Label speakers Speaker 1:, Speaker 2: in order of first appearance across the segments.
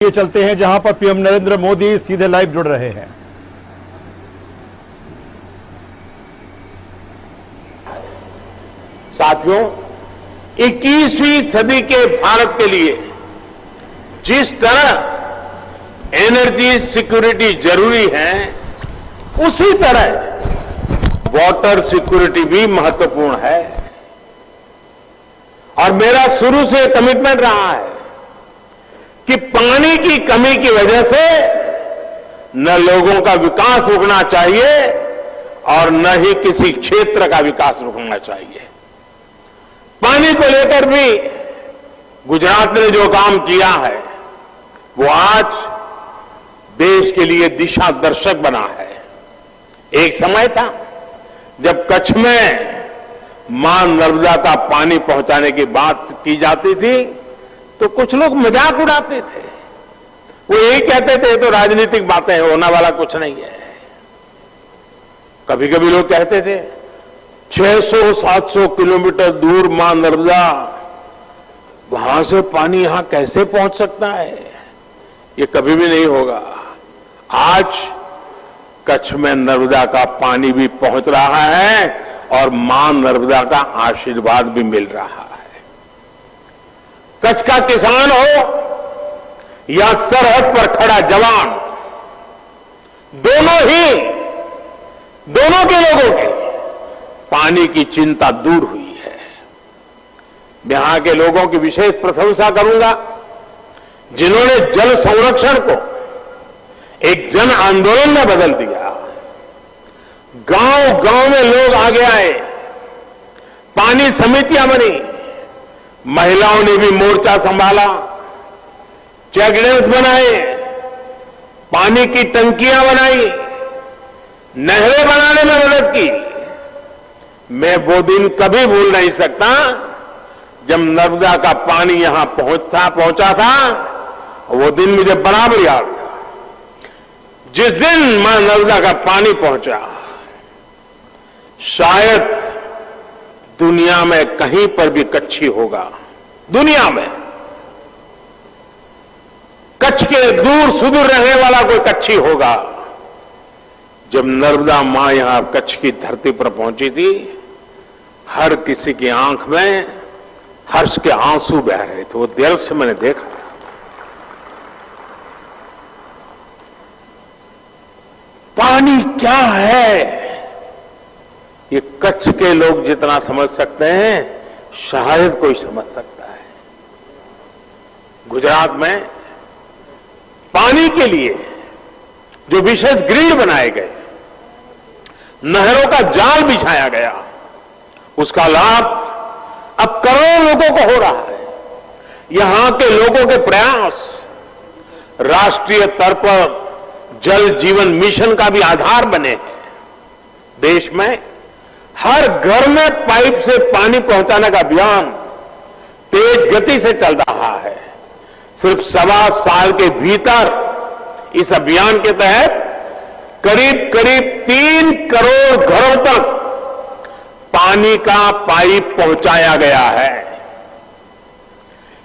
Speaker 1: ये चलते हैं जहां पर पीएम नरेंद्र मोदी सीधे लाइव जुड़ रहे हैं।
Speaker 2: साथियों, 21वीं सदी के भारत के लिए जिस तरह एनर्जी सिक्योरिटी जरूरी है, उसी तरह वाटर सिक्योरिटी भी महत्वपूर्ण है। और मेरा शुरू से कमिटमेंट रहा है कि पानी की कमी की वजह से न लोगों का विकास रुकना चाहिए और न ही किसी क्षेत्र का विकास रुकना चाहिए। पानी को लेकर भी गुजरात ने जो काम किया है, वो आज देश के लिए दिशा दर्शक बना है। एक समय था जब कच्छ में मां नर्मदा का पानी पहुंचाने की बात की जाती थी तो कुछ लोग मजाक उड़ाते थे। वो यही कहते थे तो राजनीतिक बातें हैं, होने वाला कुछ नहीं है। कभी कभी लोग कहते थे 600-700 किलोमीटर दूर मां नर्मदा, वहां से पानी यहां कैसे पहुंच सकता है? ये कभी भी नहीं होगा। आज कच्छ में नर्मदा का पानी भी पहुंच रहा है और मां नर्मदा का आशीर्वाद भी मिल रहा है। कच्छ का किसान हो या सरहद पर खड़ा जवान, दोनों के लोगों के पानी की चिंता दूर हुई है। यहां के लोगों की विशेष प्रशंसा करूंगा जिन्होंने जल संरक्षण को एक जन आंदोलन में बदल दिया। गांव गांव में लोग आगे आए, पानी समितियां बनी, महिलाओं ने भी मोर्चा संभाला, चेक डैम्स बनाए, पानी की टंकियां बनाई, नहरें बनाने में मदद की। मैं वो दिन कभी भूल नहीं सकता जब नर्मदा का पानी यहां पहुंचा था। वो दिन मुझे बराबर याद था। जिस दिन मां नर्मदा का पानी पहुंचा, शायद दुनिया में कहीं पर भी कच्छी होगा, दुनिया में कच्छ के दूर सुदूर रहने वाला कोई कच्छी होगा। जब नर्मदा मां यहां कच्छ की धरती पर पहुंची थी, हर किसी की आंख में हर्ष के आंसू बह रहे थे। वो दृश्य मैंने देखा था। पानी क्या है, ये कच्छ के लोग जितना समझ सकते हैं, शायद कोई समझ सकता है। गुजरात में पानी के लिए जो विशेष ग्रिड बनाए गए, नहरों का जाल बिछाया गया, उसका लाभ अब करोड़ों लोगों को हो रहा है। यहां के लोगों के प्रयास राष्ट्रीय स्तर पर जल जीवन मिशन का भी आधार बने हैं। देश में हर घर में पाइप से पानी पहुंचाने का अभियान तेज गति से चल रहा है। सिर्फ 1.25 साल के भीतर इस अभियान के तहत करीब 3 करोड़ घरों तक पानी का पाइप पहुंचाया गया है।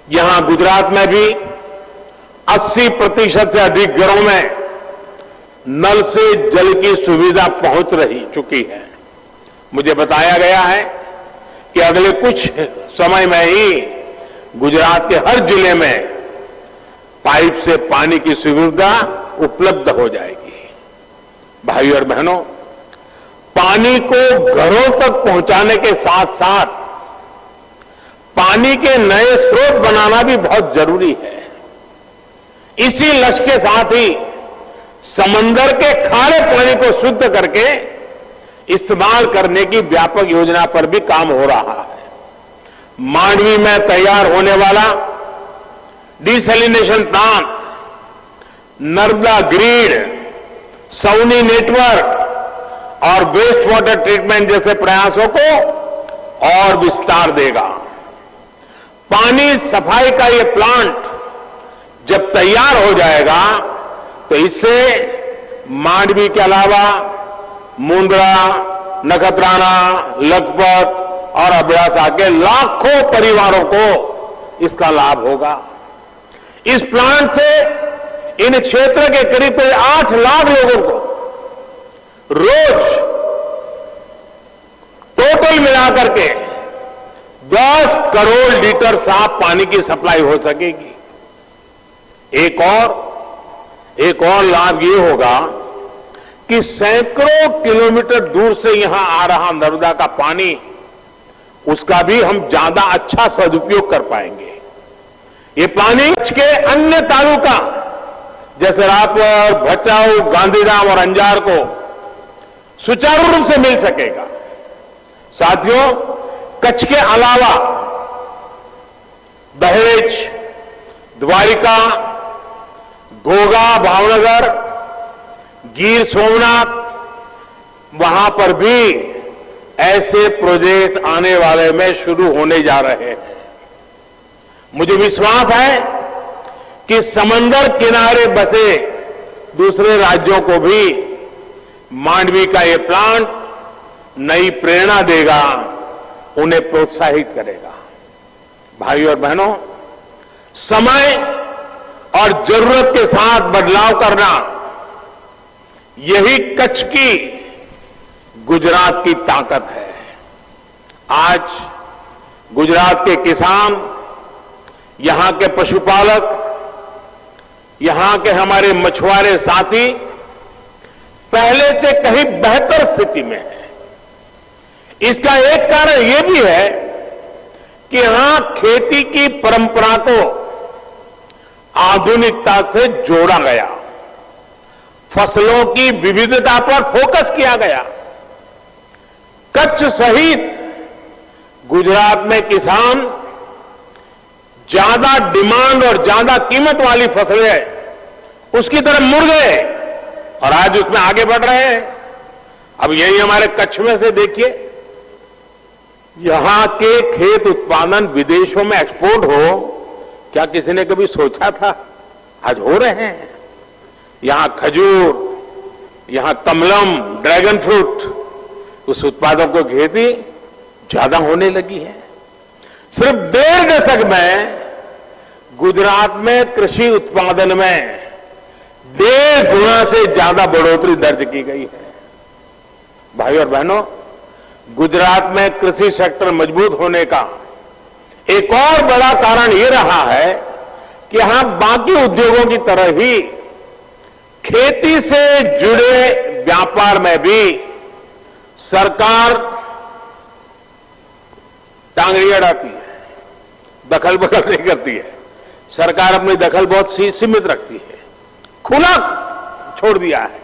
Speaker 2: यहां गुजरात में भी 80% से अधिक घरों में नल से जल की सुविधा पहुंच चुकी है। मुझे बताया गया है कि अगले कुछ समय में ही गुजरात के हर जिले में पाइप से पानी की सुविधा उपलब्ध हो जाएगी। भाइयों और बहनों, पानी को घरों तक पहुंचाने के साथ साथ पानी के नए स्रोत बनाना भी बहुत जरूरी है। इसी लक्ष्य के साथ ही समंदर के खारे पानी को शुद्ध करके इस्तेमाल करने की व्यापक योजना पर भी काम हो रहा है। मांडवी में तैयार होने वाला desalination plant, Narmada grid, SAUNI network और वेस्ट वाटर ट्रीटमेंट जैसे प्रयासों को और विस्तार देगा। पानी सफाई का ये प्लांट जब तैयार हो जाएगा तो इससे मांडवी के अलावा मुंद्रा, नखत्राना, लखपत और अबड़ासा के लाखों परिवारों को इसका लाभ होगा। इस प्लांट से इन क्षेत्र के करीब 8 लाख लोगों को रोज टोटल मिलाकर के 10 करोड़ लीटर साफ पानी की सप्लाई हो सकेगी। एक और लाभ ये होगा कि सैकड़ों किलोमीटर दूर से यहां आ रहा नर्मदा का पानी, उसका भी हम ज्यादा अच्छा सदुपयोग कर पाएंगे। ये पानी के अन्य तालुका जैसे रापौर, भचाऊ, गांधीधाम और अंजार को सुचारू रूप से मिल सकेगा। साथियों, कच्छ के अलावा दहेज, द्वारिका, घोघा, भावनगर, गिर सोमनाथ, वहां पर भी ऐसे प्रोजेक्ट आने वाले में शुरू होने जा रहे हैं। मुझे विश्वास है कि समंदर किनारे बसे दूसरे राज्यों को भी मांडवी का ये प्लांट नई प्रेरणा देगा, उन्हें प्रोत्साहित करेगा। भाइयों और बहनों, समय और जरूरत के साथ बदलाव करना, यही कच्छ की, गुजरात की ताकत है। आज गुजरात के किसान, यहां के पशुपालक, यहां के हमारे मछुआरे साथी पहले से कहीं बेहतर स्थिति में है। इसका एक कारण यह भी है कि यहां खेती की परंपरा को आधुनिकता से जोड़ा गया, फसलों की विविधता पर फोकस किया गया। कच्छ सहित गुजरात में किसान ज्यादा डिमांड और ज्यादा कीमत वाली फसलें उसकी तरफ मुड़ गए और आज उसमें आगे बढ़ रहे हैं। अब यही हमारे कच्छ में से देखिए, यहां के खेत उत्पादन विदेशों में एक्सपोर्ट हो, क्या किसी ने कभी सोचा था? आज हो रहे हैं। यहां खजूर, यहां कमलम, ड्रैगन फ्रूट, उस उत्पादों को खेती ज्यादा होने लगी है। सिर्फ 1.5 दशक में गुजरात में कृषि उत्पादन में 1.5 गुना से ज्यादा बढ़ोतरी दर्ज की गई है। भाइयों और बहनों, गुजरात में कृषि सेक्टर मजबूत होने का एक और बड़ा कारण यह रहा है कि यहां बाकी उद्योगों की तरह ही खेती से जुड़े व्यापार में भी सरकार टांगड़ी अड़ाती है, दखल बखल नहीं करती है। सरकार अपनी दखल बहुत सीमित रखती है, खुला छोड़ दिया है।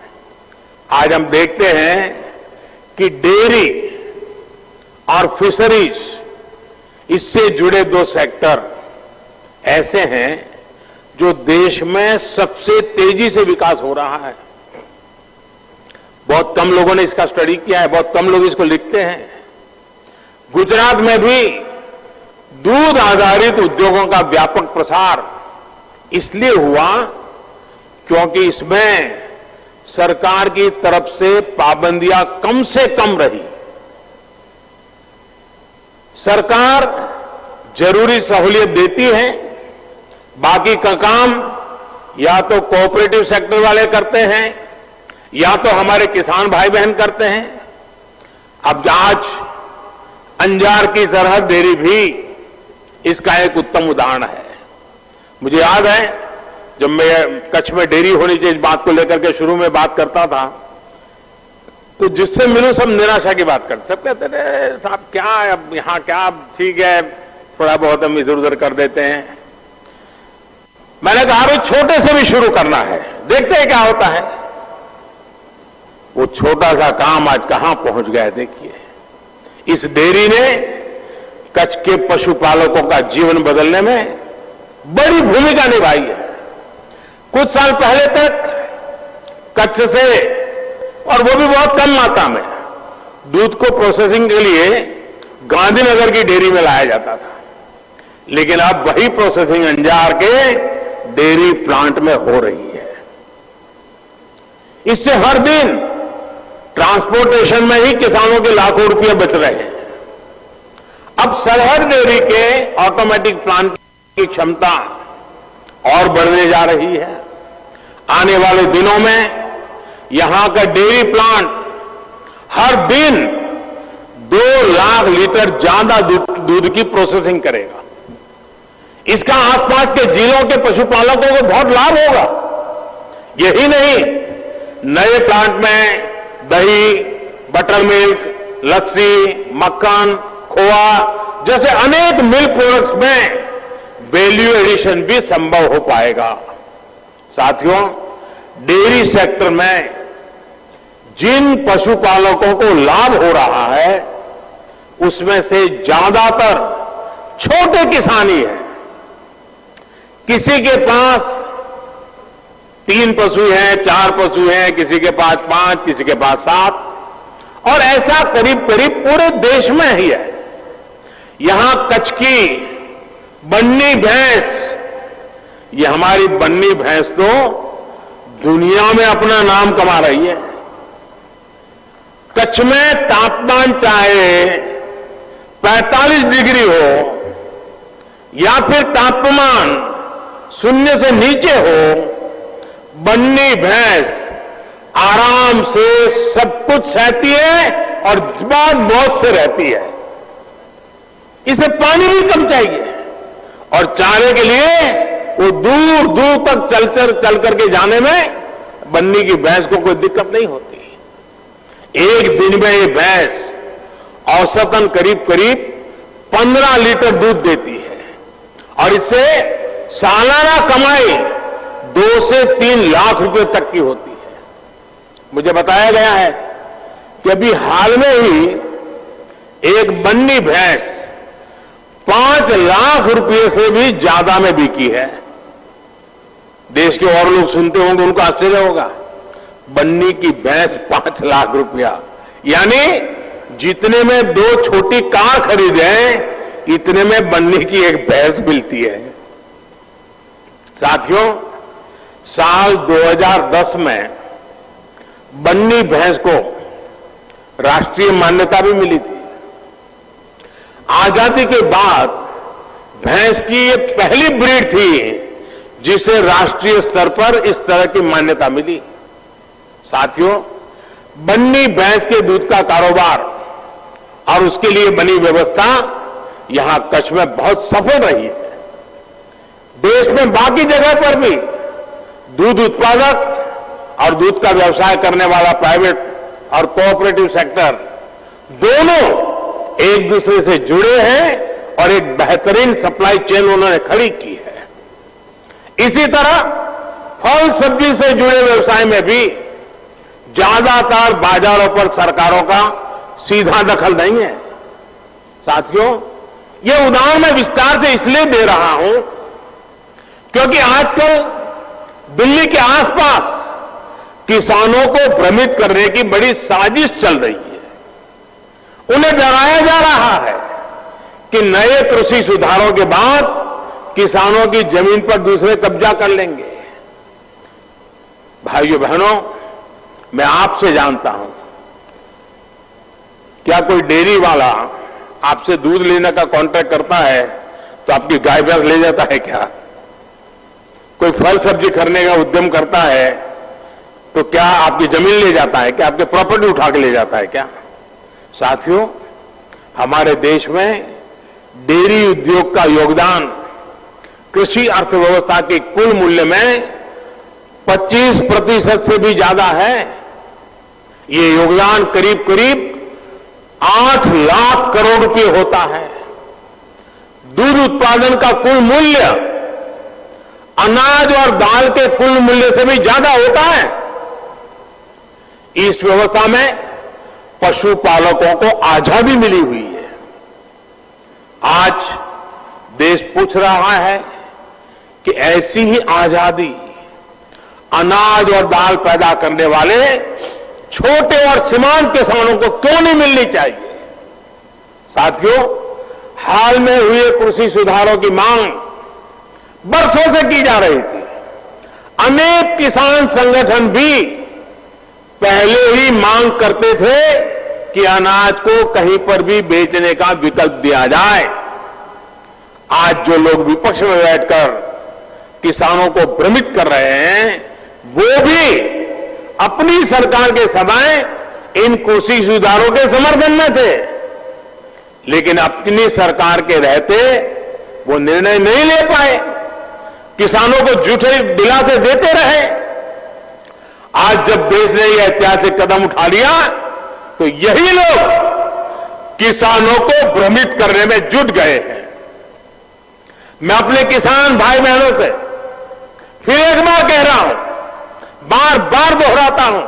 Speaker 2: आज हम देखते हैं कि डेयरी और फिशरीज, इससे जुड़े 2 सेक्टर ऐसे हैं जो देश में सबसे तेजी से विकास हो रहा है। बहुत कम लोगों ने इसका स्टडी किया है, बहुत कम लोग इसको लिखते हैं। गुजरात में भी दूध आधारित उद्योगों का व्यापक प्रसार इसलिए हुआ क्योंकि इसमें सरकार की तरफ से पाबंदियां कम से कम रही। सरकार जरूरी सहूलियत देती है, बाकी का काम या तो कोऑपरेटिव सेक्टर वाले करते हैं या तो हमारे किसान भाई बहन करते हैं। अब आज अंजार की सरहद डेयरी भी इसका एक उत्तम उदाहरण है। मुझे याद है जब मैं कच्छ में डेयरी होनी चाहिए इस बात को लेकर के शुरू में बात करता था, तो जिससे मिलूं सब निराशा की बात करते, सब कहते थे साहब क्या अब यहां क्या, ठीक है थोड़ा बहुत हम इधर उधर कर देते हैं। मैंने कहा भाई छोटे से भी शुरू करना है, देखते हैं क्या होता है। वो छोटा सा काम आज कहां पहुंच गया है देखिए। इस डेयरी ने कच्छ के पशुपालकों का जीवन बदलने में बड़ी भूमिका निभाई है। कुछ साल पहले तक कच्छ से, और वो भी बहुत कम मात्रा में, दूध को प्रोसेसिंग के लिए गांधीनगर की डेयरी में लाया जाता था, लेकिन अब वही प्रोसेसिंग अंजार के डेयरी प्लांट में हो रही है। इससे हर दिन ट्रांसपोर्टेशन में ही किसानों के लाखों रुपए बच रहे हैं। अब सरहद डेयरी के ऑटोमेटिक प्लांट की क्षमता और बढ़ने जा रही है। आने वाले दिनों में यहां का डेयरी प्लांट हर दिन 2 लाख लीटर ज्यादा दूध की प्रोसेसिंग करेगा। इसका आसपास के जिलों के पशुपालकों को बहुत लाभ होगा। यही नहीं, नए प्लांट में दही, बटर मिल्क, लस्सी, मक्खन, खोआ जैसे अनेक मिल्क प्रोडक्ट्स में वैल्यू एडिशन भी संभव हो पाएगा। साथियों, डेयरी सेक्टर में जिन पशुपालकों को लाभ हो रहा है उसमें से ज्यादातर छोटे किसान ही हैं। किसी के पास 3 पशु हैं, 4 पशु हैं, किसी के पास 5, किसी के पास 7, और ऐसा करीब करीब पूरे देश में ही है। यहां कच्छ की बन्नी भैंस, ये हमारी बन्नी भैंस तो दुनिया में अपना नाम कमा रही है। कच्छ में तापमान चाहे 45 डिग्री हो या फिर तापमान 0 से नीचे हो, बन्नी भैंस आराम से सब कुछ सहती है और बाद मौत से रहती है। इसे पानी भी कम चाहिए और चारे के लिए वो दूर दूर तक चल करके जाने में बन्नी की भैंस को कोई दिक्कत नहीं होती। एक दिन में ये भैंस औसतन करीब करीब 15 लीटर दूध देती है और इससे सालाना कमाई 2 से 3 लाख रुपए तक की होती है। मुझे बताया गया है कि अभी हाल में ही एक बन्नी भैंस 5 लाख रुपए से भी ज्यादा में बिकी है। देश के और लोग सुनते होंगे, उनको आश्चर्य होगा, बन्नी की भैंस 5 लाख रुपया, यानी जितने में 2 छोटी कार खरीदे इतने में बन्नी की एक भैंस मिलती है। साथियों, साल 2010 में बन्नी भैंस को राष्ट्रीय मान्यता भी मिली थी। आजादी के बाद भैंस की ये पहली ब्रीड थी जिसे राष्ट्रीय स्तर पर इस तरह की मान्यता मिली। साथियों, बन्नी भैंस के दूध का कारोबार और उसके लिए बनी व्यवस्था यहां कच्छ में बहुत सफल रही है। देश में बाकी जगह पर भी दूध उत्पादक और दूध का व्यवसाय करने वाला प्राइवेट और कोऑपरेटिव सेक्टर दोनों एक दूसरे से जुड़े हैं और एक बेहतरीन सप्लाई चेन उन्होंने खड़ी की है। इसी तरह फल सब्जी से जुड़े व्यवसाय में भी ज्यादातर बाजारों पर सरकारों का सीधा दखल नहीं है। साथियों, यह उदाहरण मैं विस्तार से इसलिए दे रहा हूं क्योंकि आजकल दिल्ली के आसपास किसानों को भ्रमित करने की बड़ी साजिश चल रही है। उन्हें डराया जा रहा है कि नए कृषि सुधारों के बाद किसानों की जमीन पर दूसरे कब्जा कर लेंगे। भाइयों बहनों, मैं आपसे जानता हूं, क्या कोई डेयरी वाला आपसे दूध लेने का कॉन्ट्रैक्ट करता है तो आपकी गाय भैंस ले जाता है क्या? कोई फल सब्जी खरीदने का उद्यम करता है तो क्या आपकी जमीन ले जाता है? क्या आपके प्रॉपर्टी उठा के ले जाता है क्या? साथियों, हमारे देश में डेयरी उद्योग का योगदान कृषि अर्थव्यवस्था के कुल मूल्य में 25% से भी ज्यादा है। ये योगदान करीब करीब 8 लाख करोड़ रुपए होता है। दूध उत्पादन का कुल मूल्य अनाज और दाल के कुल मूल्य से भी ज्यादा होता है। इस व्यवस्था में पशुपालकों को आजादी मिली हुई है। आज देश पूछ रहा है कि ऐसी ही आजादी अनाज और दाल पैदा करने वाले छोटे और सीमांत किसानों को क्यों नहीं मिलनी चाहिए? साथियों, हाल में हुए कृषि सुधारों की मांग बरसों से की जा रही थी। अनेक किसान संगठन भी पहले ही मांग करते थे कि अनाज को कहीं पर भी बेचने का विकल्प दिया जाए। आज जो लोग विपक्ष में बैठकर किसानों को भ्रमित कर रहे हैं, वो भी अपनी सरकार के समय इन कृषि सुधारों के समर्थन में थे, लेकिन अपनी सरकार के रहते वो निर्णय नहीं ले पाए, किसानों को झूठे दिलासे देते रहे। आज जब देश ने यह ऐतिहासिक कदम उठा लिया तो यही लोग किसानों को भ्रमित करने में जुट गए हैं। मैं अपने किसान भाई बहनों से फिर एक बार कह रहा हूं, बार बार दोहराता हूं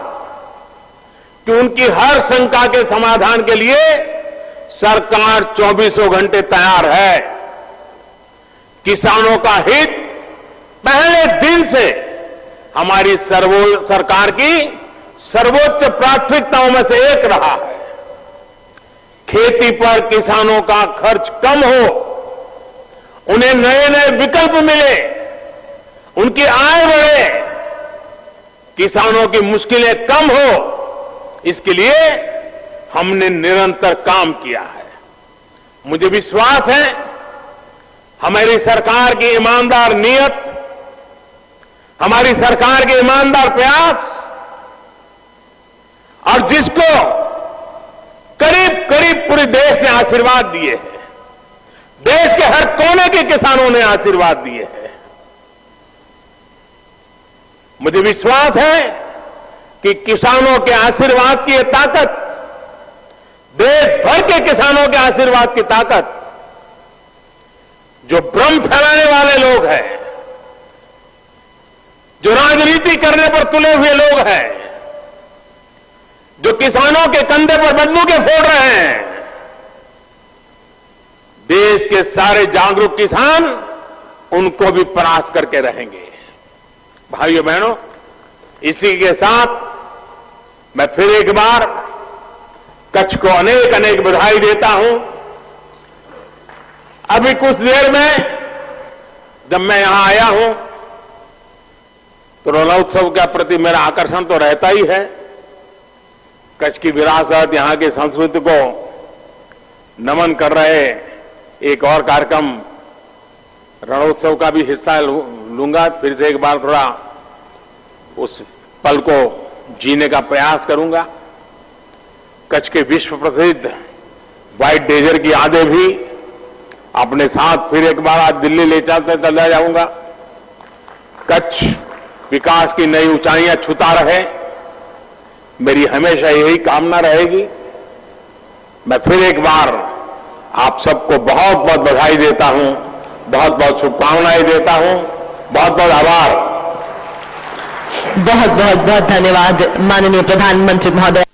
Speaker 2: कि उनकी हर शंका के समाधान के लिए सरकार 24 घंटे तैयार है। किसानों का हित पहले दिन से हमारी सरकार की सर्वोच्च प्राथमिकताओं में से एक रहा है। खेती पर किसानों का खर्च कम हो, उन्हें नए नए विकल्प मिले, उनकी आय बढ़े, किसानों की मुश्किलें कम हो, इसके लिए हमने निरंतर काम किया है। मुझे विश्वास है हमारी सरकार की ईमानदार नीयत, हमारी सरकार के ईमानदार प्रयास, और जिसको करीब करीब पूरे देश ने आशीर्वाद दिए हैं, देश के हर कोने के किसानों ने आशीर्वाद दिए हैं, मुझे विश्वास है कि किसानों के आशीर्वाद की यह ताकत, देश भर के किसानों के आशीर्वाद की ताकत, जो भ्रम फैलाने वाले लोग हैं, जो राजनीति करने पर तुले हुए लोग हैं, जो किसानों के कंधे पर बंदूकें फोड़ रहे हैं, देश के सारे जागरूक किसान उनको भी परास्त करके रहेंगे। भाइयों बहनों, इसी के साथ मैं फिर एक बार कच्छ को अनेक अनेक बधाई देता हूं। अभी कुछ देर में जब मैं यहां आया हूं तो रणोत्सव के प्रति मेरा आकर्षण तो रहता ही है। कच्छ की विरासत, यहां की संस्कृति को नमन कर रहे एक और कार्यक्रम रणोत्सव का भी हिस्सा लूंगा। फिर से एक बार थोड़ा उस पल को जीने का प्रयास करूंगा। कच्छ के विश्व प्रसिद्ध व्हाइट डेजर की यादें भी अपने साथ फिर एक बार आज दिल्ली ले चला जाऊंगा। कच्छ विकास की नई ऊंचाइयां छूता रहे, मेरी हमेशा यही कामना रहेगी। मैं फिर एक बार आप सबको बहुत बहुत बधाई देता हूं, बहुत बहुत शुभकामनाएं देता हूं। बहुत बहुत आभार।
Speaker 3: बहुत बहुत बहुत धन्यवाद माननीय प्रधानमंत्री महोदय।